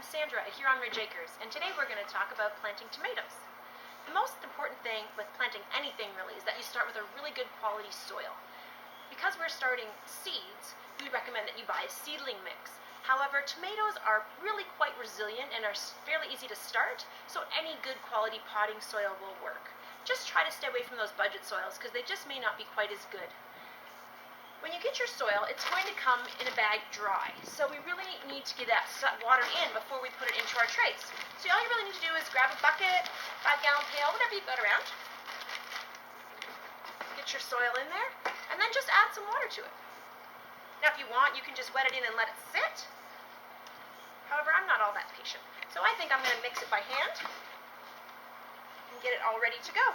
Sandra here on Ridge Acres, and today we're going to talk about planting tomatoes. The most important thing with planting anything really is that you start with a really good quality soil. Because we're starting seeds, we recommend that you buy a seedling mix. However, tomatoes are really quite resilient and are fairly easy to start, so any good quality potting soil will work. Just try to stay away from those budget soils because they just may not be quite as good. When you get your soil, it's going to come in a bag dry, so we really need to get that water in before we put it into our trays. So all you really need to do is grab a bucket, 5-gallon pail, whatever you've got around. Get your soil in there, and then just add some water to it. Now if you want, you can just wet it in and let it sit. However, I'm not all that patient, so I think I'm going to mix it by hand and get it all ready to go.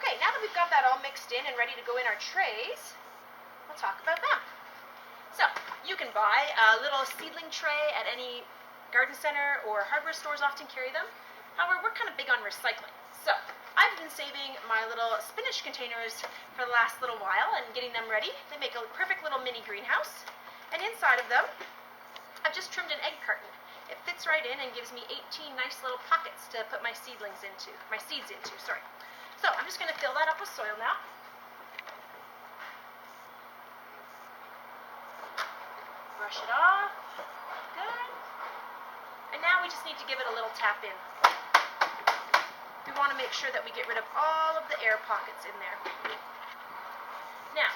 Okay, now that we've got that all mixed in and ready to go in our trays, we'll talk about them. So, you can buy a little seedling tray at any garden center, or hardware stores often carry them. However, we're kind of big on recycling. So, I've been saving my little spinach containers for the last little while and getting them ready. They make a perfect little mini greenhouse. And inside of them, I've just trimmed an egg carton. It fits right in and gives me 18 nice little pockets to put my seeds into, sorry. So I'm just going to fill that up with soil now. Brush it off. Good. And now we just need to give it a little tap in. We want to make sure that we get rid of all of the air pockets in there. Now,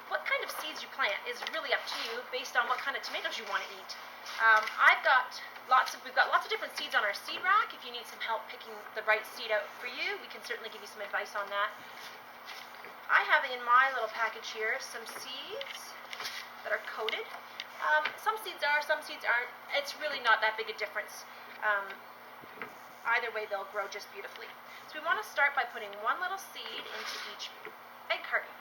what kind of seeds you plant is really up to you based on what kind of tomatoes you want to eat. We've got lots of different seeds on our seed rack. If you need some help picking the right seed out for you, we can certainly give you some advice on that. I have in my little package here some seeds that are coated. Some seeds are, some seeds aren't. It's really not that big a difference. Either way, they'll grow just beautifully. So we want to start by putting one little seed into each egg carton,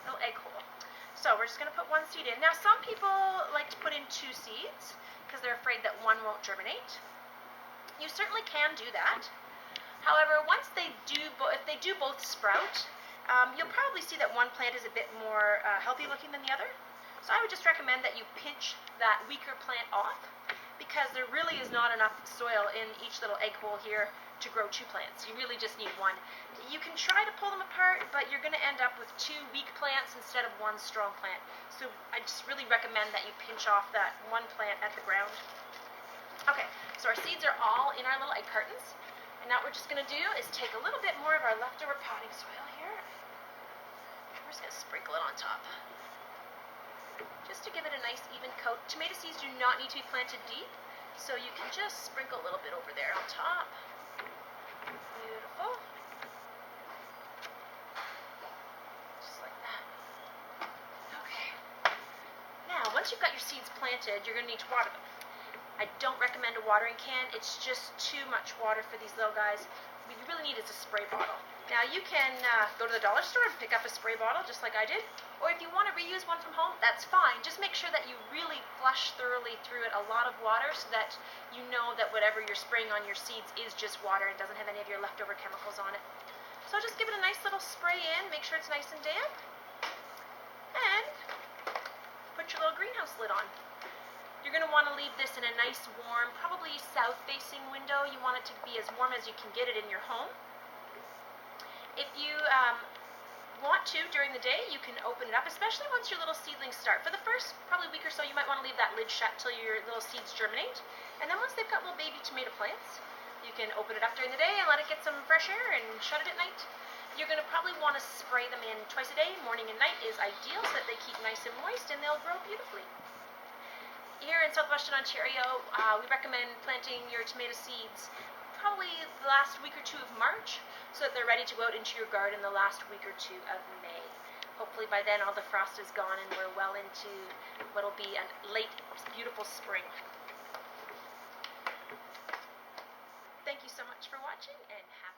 little egg hole. So we're just going to put one seed in. Now some people like to put in 2 seeds because they're afraid that one won't germinate. You certainly can do that. However, if they do both sprout, you'll probably see that one plant is a bit more healthy looking than the other. So I would just recommend that you pinch that weaker plant off because there really is not enough soil in each little egg hole here to grow 2 plants. You really just need one. You can try to pull them apart, but you're going to end up with 2 weak plants instead of 1 strong plant. So I just really recommend that you pinch off that one plant at the ground. Okay, so our seeds are all in our little egg cartons. And now what we're just going to do is take a little bit more of our leftover potting soil here. We're just going to sprinkle it on top, just to give it a nice even coat. Tomato seeds do not need to be planted deep, so you can just sprinkle a little bit over there on top. Beautiful. Just like that. Okay. Now, once you've got your seeds planted, you're going to need to water them. I don't recommend a watering can. It's just too much water for these little guys. What you really need is a spray bottle. Now you can go to the dollar store and pick up a spray bottle just like I did, or if you want to reuse one from home, that's fine. Just make sure that you really flush thoroughly through it a lot of water so that you know that whatever you're spraying on your seeds is just water and doesn't have any of your leftover chemicals on it. So just give it a nice little spray in, make sure it's nice and damp, and put your little greenhouse lid on. You're going to want to leave this in a nice warm, probably south-facing window. You want it to be as warm as you can get it in your home. If you want to, during the day, you can open it up, especially once your little seedlings start. For the first probably week or so, you might want to leave that lid shut till your little seeds germinate. And then once they've got little baby tomato plants, you can open it up during the day and let it get some fresh air and shut it at night. You're going to probably want to spray them in twice a day. Morning and night is ideal so that they keep nice and moist and they'll grow beautifully. Here in southwestern Ontario, we recommend planting your tomato seeds probably the last week or 2 of March so that they're ready to go out into your garden the last week or 2 of May. Hopefully by then all the frost is gone and we're well into what will be a late, beautiful spring. Thank you so much for watching and have